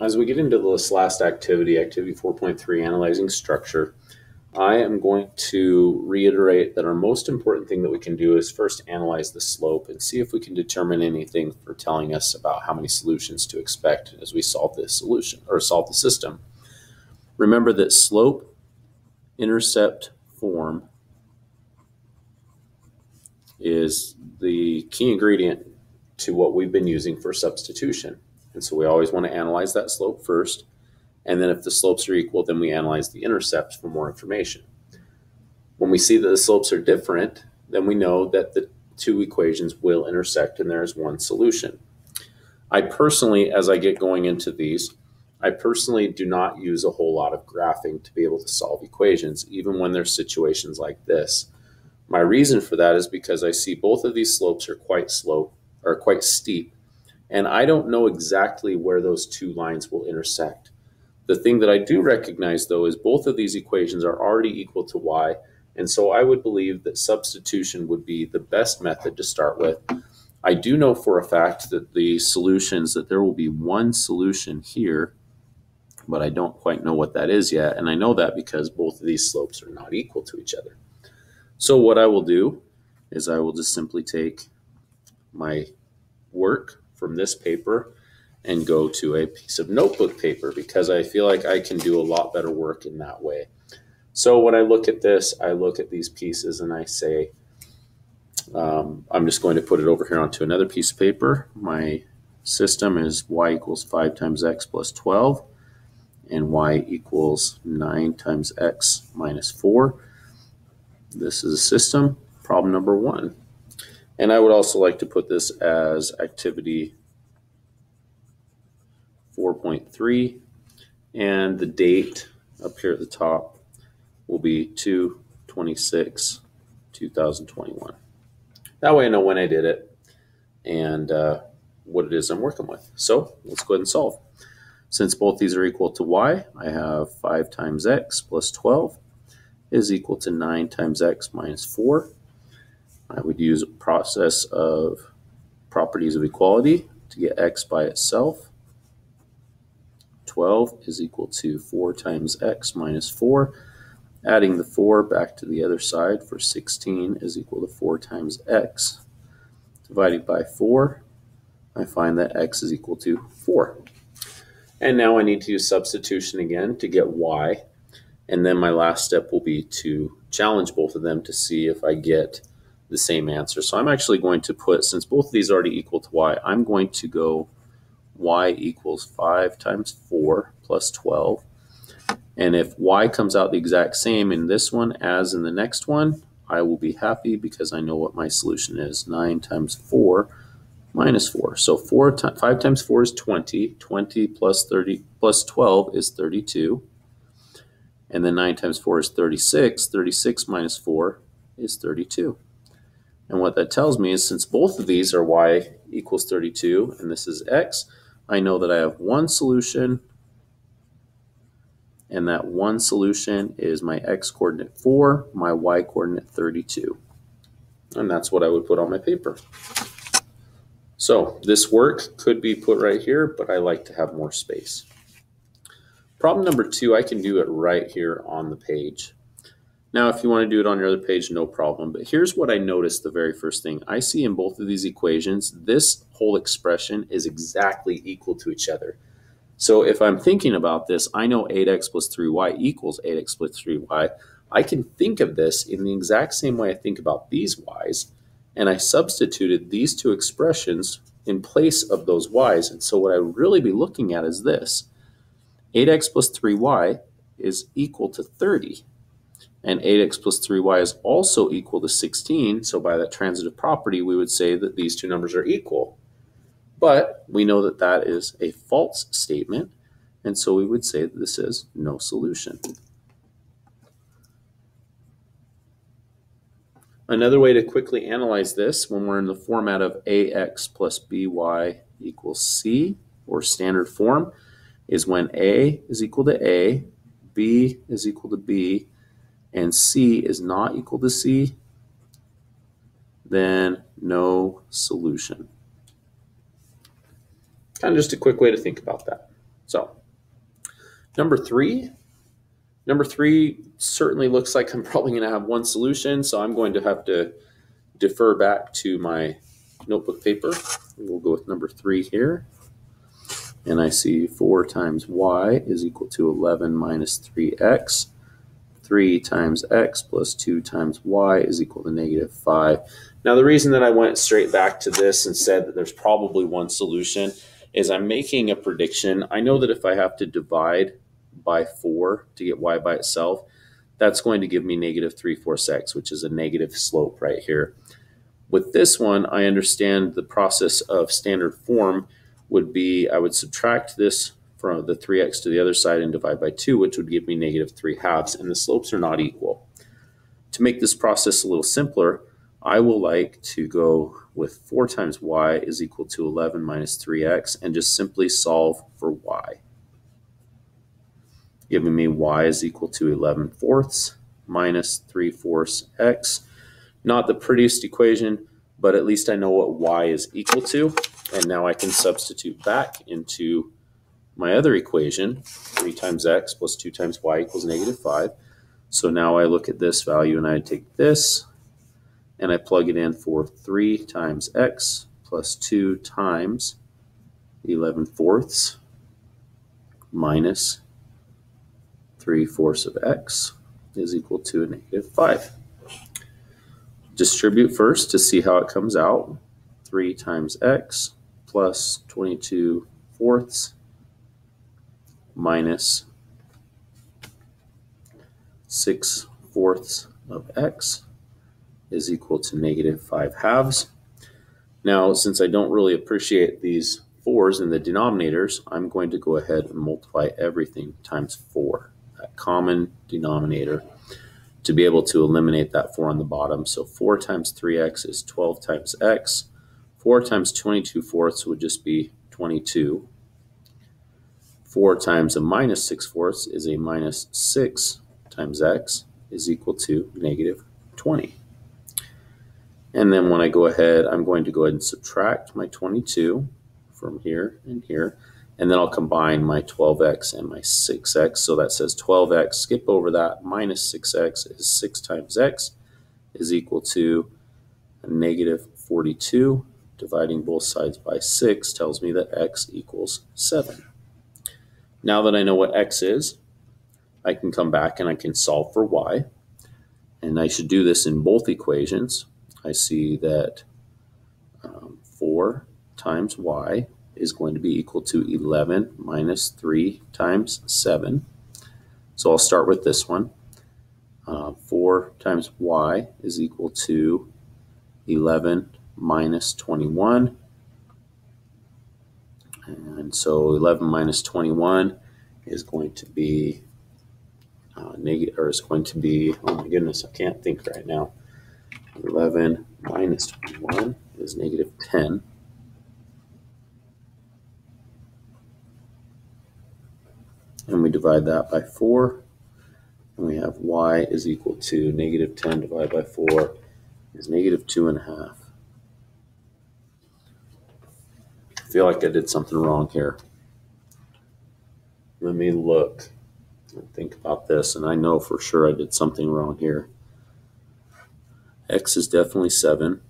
As we get into this last activity, activity 4.3, analyzing structure, I am going to reiterate that our most important thing that we can do is first analyze the slope and see if we can determine anything for telling us about how many solutions to expect as we solve this solution or solve the system. Remember that slope, intercept, form is the key ingredient to what we've been using for substitution. And so we always want to analyze that slope first. And then if the slopes are equal, then we analyze the intercepts for more information. When we see that the slopes are different, then we know that the two equations will intersect and there is one solution. I personally, as I get going into these, I personally do not use a whole lot of graphing to be able to solve equations, even when there's situations like this. My reason for that is because I see both of these slopes are quite steep, and I don't know exactly where those two lines will intersect. The thing that I do recognize, though, is both of these equations are already equal to y, and so I would believe that substitution would be the best method to start with. I do know for a fact that the solutions, that there will be one solution here, but I don't quite know what that is yet, and I know that because both of these slopes are not equal to each other. So what I will do is I will just simply take my work from this paper and go to a piece of notebook paper because I feel like I can do a lot better work in that way. So when I look at this, I look at these pieces and I say, I'm just going to put it over here onto another piece of paper. My system is y equals 5 times x plus 12 and y equals 9 times x minus 4. This is a system, problem number 1. And I would also like to put this as activity 4.3, and the date up here at the top will be 2/26/2021. That way I know when I did it and what it is I'm working with. So let's go ahead and solve. Since both these are equal to y, I have 5 times x plus 12 is equal to 9 times x minus 4. I would use a process of properties of equality to get x by itself. 12 is equal to 4 times x minus 4. Adding the 4 back to the other side for 16 is equal to 4 times x. Divided by 4, I find that x is equal to 4. And now I need to use substitution again to get y. And then my last step will be to challenge both of them to see if I get the same answer. So I'm actually going to put, since both of these are already equal to y, I'm going to go y equals 5 times 4 plus 12. And if y comes out the exact same in this one as in the next one, I will be happy because I know what my solution is. 9 times 4 minus 4. So 5 times 4 is 20. 20 plus 30 plus 12 is 32. And then 9 times 4 is 36. 36 minus 4 is 32. And what that tells me is since both of these are y equals 32 and this is x, I know that I have one solution, and that one solution is my x coordinate 4, my y coordinate 32. And that's what I would put on my paper. So this work could be put right here, but I like to have more space. Problem number 2, I can do it right here on the page. Now, if you want to do it on your other page, no problem. But here's what I noticed the very first thing. I see in both of these equations, this whole expression is exactly equal to each other. So if I'm thinking about this, I know 8x plus 3y equals 8x plus 3y. I can think of this in the exact same way I think about these y's, and I substituted these two expressions in place of those y's. And so what I would really be looking at is this. 8x plus 3y is equal to 30. And 8x plus 3y is also equal to 16. So by that transitive property, we would say that these two numbers are equal. But we know that that is a false statement. And so we would say that this is no solution. Another way to quickly analyze this when we're in the format of ax plus by equals c, or standard form, is when a is equal to a, b is equal to b, and c is not equal to c, then no solution. Kind of just a quick way to think about that. So number three certainly looks like I'm probably going to have one solution, so I'm going to have to defer back to my notebook paper. We'll go with number 3 here. And I see 4 times y is equal to 11 minus 3x. 3 times x plus 2 times y is equal to negative 5. Now, the reason that I went straight back to this and said that there's probably one solution is I'm making a prediction. I know that if I have to divide by 4 to get y by itself, that's going to give me negative 3/4 x, which is a negative slope right here. With this one, I understand the process of standard form would be I would subtract this from the 3x to the other side and divide by 2, which would give me negative 3/2, and the slopes are not equal. To make this process a little simpler, I will like to go with 4 times y is equal to 11 minus 3x and just simply solve for y. Giving me y is equal to 11/4 minus 3/4 x. Not the prettiest equation, but at least I know what y is equal to. And now I can substitute back into my other equation, 3 times x plus 2 times y equals negative 5. So now I look at this value and I take this and I plug it in for 3 times x plus 2 times 11/4 minus 3/4 of x is equal to a negative 5. Distribute first to see how it comes out. 3 times x plus 22/4 minus 6/4 of x is equal to negative 5/2. Now, since I don't really appreciate these 4's in the denominators, I'm going to go ahead and multiply everything times 4, that common denominator, to be able to eliminate that 4 on the bottom. So 4 times 3x is 12 times x. 4 times 22/4 would just be 22. 4 times a minus 6/4 is a minus 6 times x is equal to negative 20. And then when I go ahead, I'm going to go ahead and subtract my 22 from here and here. And then I'll combine my 12x and my 6x. So that says 12x, skip over that, minus 6x is 6 times x is equal to a negative 42. Dividing both sides by 6 tells me that x equals 7. Now that I know what x is, I can come back and I can solve for y. And I should do this in both equations. I see that 4 times y is going to be equal to 11 minus 3 times 7. So I'll start with this one. 4 times y is equal to 11 minus 21. And so 11 minus 21 is going to be negative, or is going to be, oh my goodness, I can't think right now. 11 minus 21 is negative 10. And we divide that by 4. And we have y is equal to negative 10 divided by 4 is negative 2.5. I feel like I did something wrong here. Let me look and think about this, and I know for sure I did something wrong here. X is definitely 7.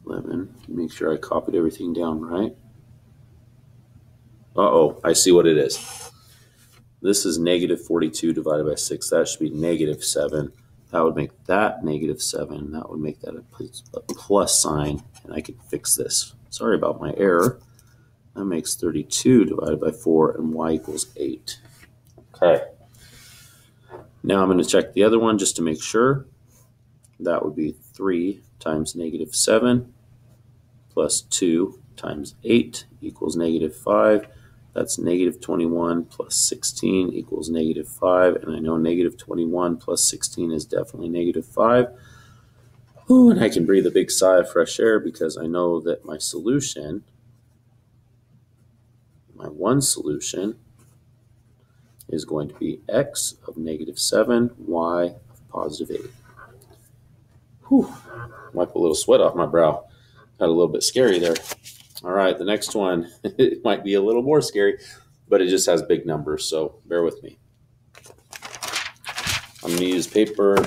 11. Make sure I copied everything down right. Uh-oh, I see what it is. This is negative 42 divided by 6. That should be negative 7. That would make that negative 7. That would make that a plus sign, and I could fix this. Sorry about my error. That makes 32 divided by 4, and y equals 8. Okay. Now I'm going to check the other one just to make sure. That would be 3 times negative 7 plus 2 times 8 equals negative 5. That's negative 21 plus 16 equals negative 5. And I know negative 21 plus 16 is definitely negative 5. Ooh, and I can breathe a big sigh of fresh air because I know that my solution, my one solution, is going to be x of negative 7, y of positive 8. Whew, wipe a little sweat off my brow. Got a little bit scary there. All right, the next one, it might be a little more scary, but it just has big numbers, so bear with me. I'm going to use paper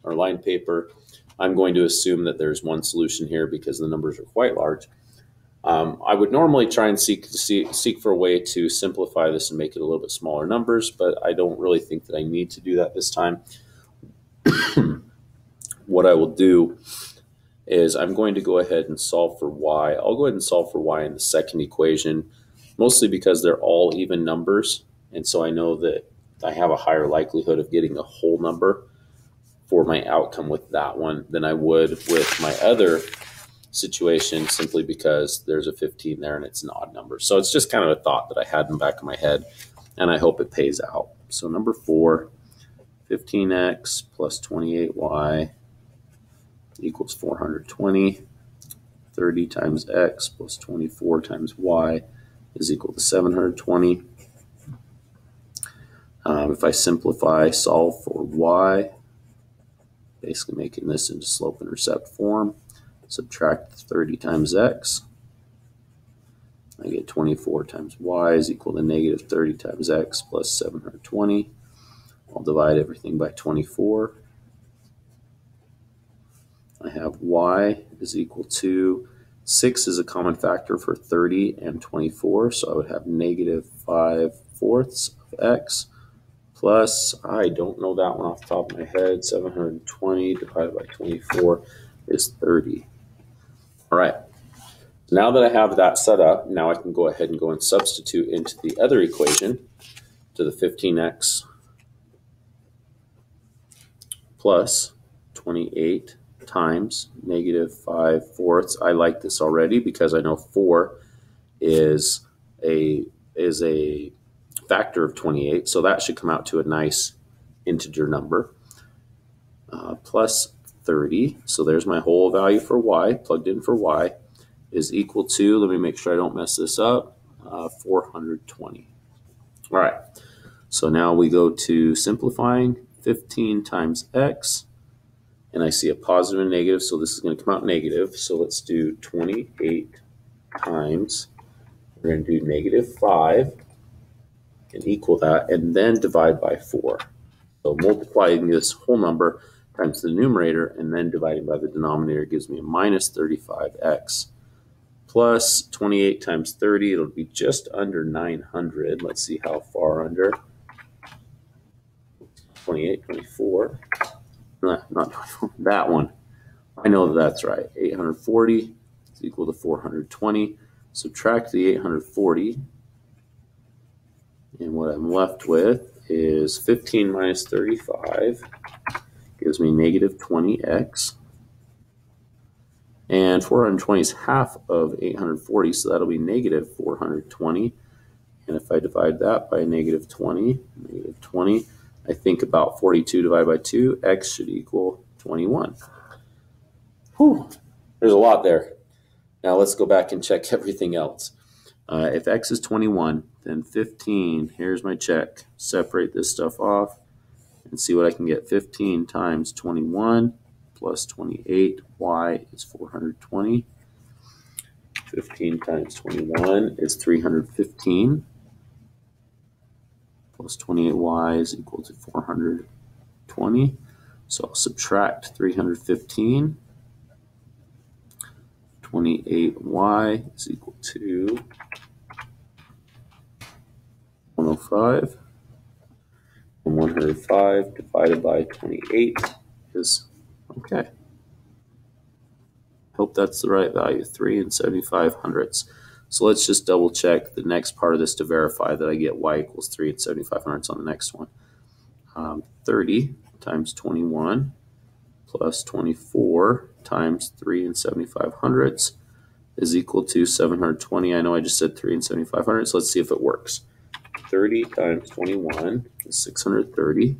or lined paper. I'm going to assume that there's one solution here because the numbers are quite large. I would normally try and seek for a way to simplify this and make it a little bit smaller numbers, but I don't really think that I need to do that this time. What I will do is I'm going to go ahead and solve for y. I'll go ahead and solve for y in the second equation, mostly because they're all even numbers, and so I know that I have a higher likelihood of getting a whole number for my outcome with that one than I would with my other situation, simply because there's a 15 there and it's an odd number. So it's just kind of a thought that I had in the back of my head, and I hope it pays out. So number 4, 15x plus 28y equals 420. 30 times x plus 24 times y is equal to 720. If I simplify, solve for y, basically making this into slope-intercept form, subtract 30 times x, I get 24 times y is equal to negative 30 times x plus 720. I'll divide everything by 24. I have y is equal to 6 is a common factor for 30 and 24, so I would have negative 5/4 of x plus, I don't know that one off the top of my head, 720 divided by 24 is 30. All right, now that I have that set up, now I can go ahead and go and substitute into the other equation, to the 15x plus 28 times negative 5/4. I like this already because I know 4 is a factor of 28, so that should come out to a nice integer number, plus 30. So there's my whole value for y, plugged in for y, is equal to, let me make sure I don't mess this up, 420. All right, so now we go to simplifying. 15 times x, and I see a positive and negative, so this is going to come out negative. So let's do 28 times, we're going to do negative 5 and equal that, and then divide by 4. So multiplying this whole number times the numerator and then dividing by the denominator gives me a minus 35x plus 28 times 30. It'll be just under 900. Let's see how far under. 28, 24. Not 24, that one. I know that's right. 840 is equal to 420. Subtract the 840. And what I'm left with is 15 minus 35 gives me negative 20x. And 420 is half of 840, so that'll be negative 420. And if I divide that by negative 20, I think about 42 divided by 2, x should equal 21. Whew, there's a lot there. Now let's go back and check everything else. If x is 21, then 15, here's my check. Separate this stuff off and see what I can get. 15 times 21 plus 28, y is 420. 15 times 21 is 315. Plus 28y is equal to 420. So I'll subtract 315. 28y is equal to 105. And 105 divided by 28 is okay. Hope that's the right value, 3 7/75. So let's just double check the next part of this to verify that I get y equals 3 7/75 on the next one. 30 times 21 plus 24 times 3 7/75 is equal to 720. I know I just said 3 7/75, so let's see if it works. 30 times 21 is 630.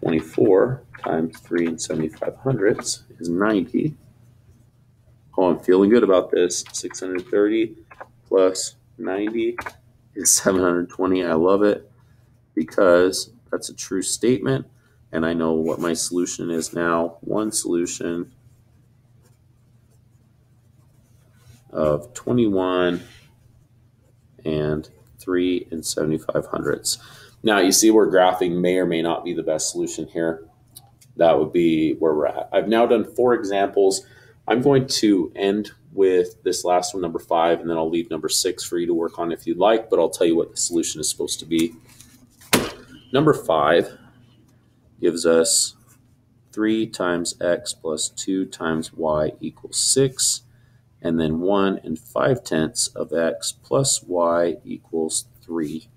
24 times 3 7/75 is 90. Oh, I'm feeling good about this. 630 plus 90 is 720. I love it because that's a true statement, and I know what my solution is now. One solution of 21 and 3 75/100. Now you see where graphing may or may not be the best solution here. That would be where we're at. I've now done 4 examples. I'm going to end with this last one, number 5, and then I'll leave number 6 for you to work on if you'd like, but I'll tell you what the solution is supposed to be. Number 5 gives us 3 times x plus 2 times y equals 6, and then 1 5/10 of x plus y equals 3.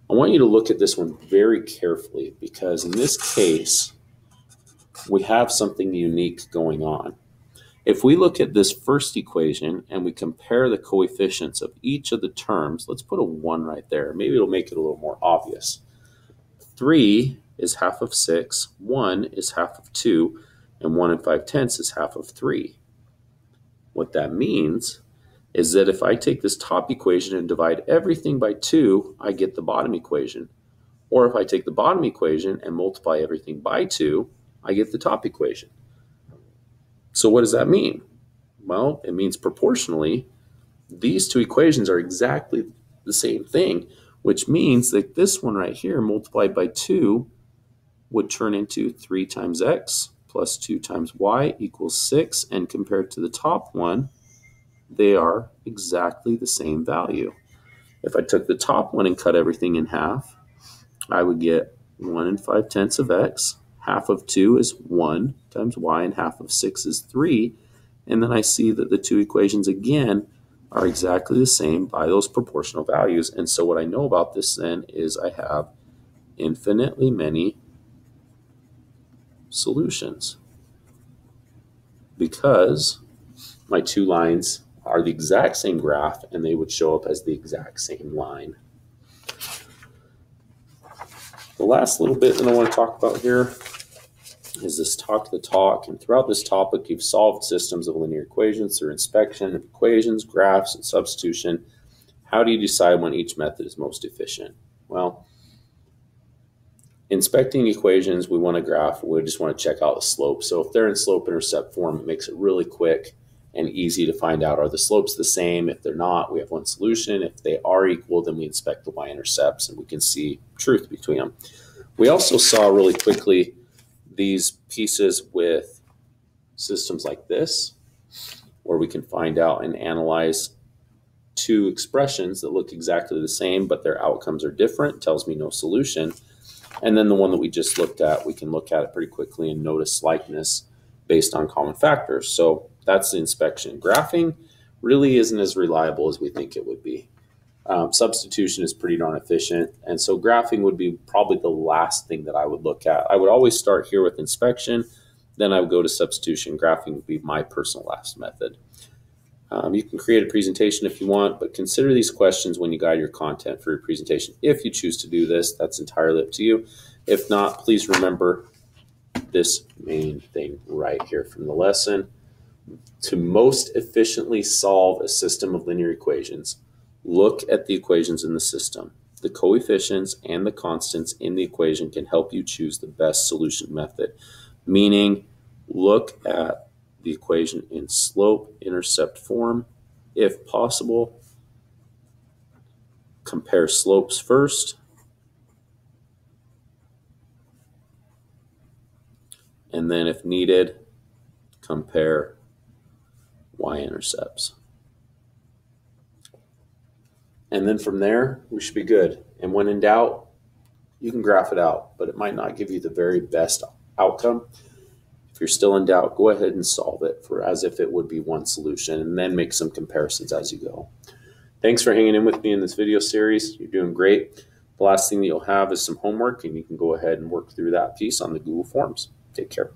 I want you to look at this one very carefully because in this case, we have something unique going on. If we look at this first equation and we compare the coefficients of each of the terms, let's put a 1 right there. Maybe it'll make it a little more obvious. 3 is half of 6, 1 is half of 2, and 1 5/10 is half of 3. What that means is that if I take this top equation and divide everything by 2, I get the bottom equation. Or if I take the bottom equation and multiply everything by 2, I get the top equation. So what does that mean? Well, it means proportionally, these 2 equations are exactly the same thing, which means that this one right here multiplied by 2 would turn into 3 times x plus 2 times y equals 6, and compared to the top one, they are exactly the same value. If I took the top one and cut everything in half, I would get 1 5/10 of x, half of 2 is 1 times y, and half of 6 is 3, and then I see that the 2 equations again are exactly the same by those proportional values. And so what I know about this then is I have infinitely many solutions because my 2 lines are the exact same graph and they would show up as the exact same line. The last little bit that I want to talk about here is this talk the talk. And throughout this topic, you've solved systems of linear equations through inspection of equations, graphs, and substitution. How do you decide when each method is most efficient? Well, inspecting equations, we want a graph. We just want to check out the slope. So if they're in slope-intercept form, it makes it really quick and easy to find out, are the slopes the same? If they're not, we have one solution. If they are equal, then we inspect the y-intercepts and we can see truth between them. We also saw really quickly these pieces with systems like this, where we can find out and analyze 2 expressions that look exactly the same, but their outcomes are different, tells me no solution. And then the one that we just looked at, we can look at it pretty quickly and notice likeness based on common factors. So that's the inspection. Graphing really isn't as reliable as we think it would be. Substitution is pretty darn efficient. And so graphing would be probably the last thing that I would look at. I would always start here with inspection, then I would go to substitution. Graphing would be my personal last method. You can create a presentation if you want, but consider these questions when you guide your content for your presentation. If you choose to do this, that's entirely up to you. If not, please remember this main thing right here from the lesson. To most efficiently solve a system of linear equations, look at the equations in the system. The coefficients and the constants in the equation can help you choose the best solution method, meaning look at the equation in slope-intercept form. If possible, compare slopes first, and then if needed, compare y-intercepts. And then from there, we should be good. And when in doubt, you can graph it out, but it might not give you the very best outcome. If you're still in doubt, go ahead and solve it for as if it would be one solution, and then make some comparisons as you go. Thanks for hanging in with me in this video series. You're doing great. The last thing that you'll have is some homework, and you can go ahead and work through that piece on the Google Forms. Take care.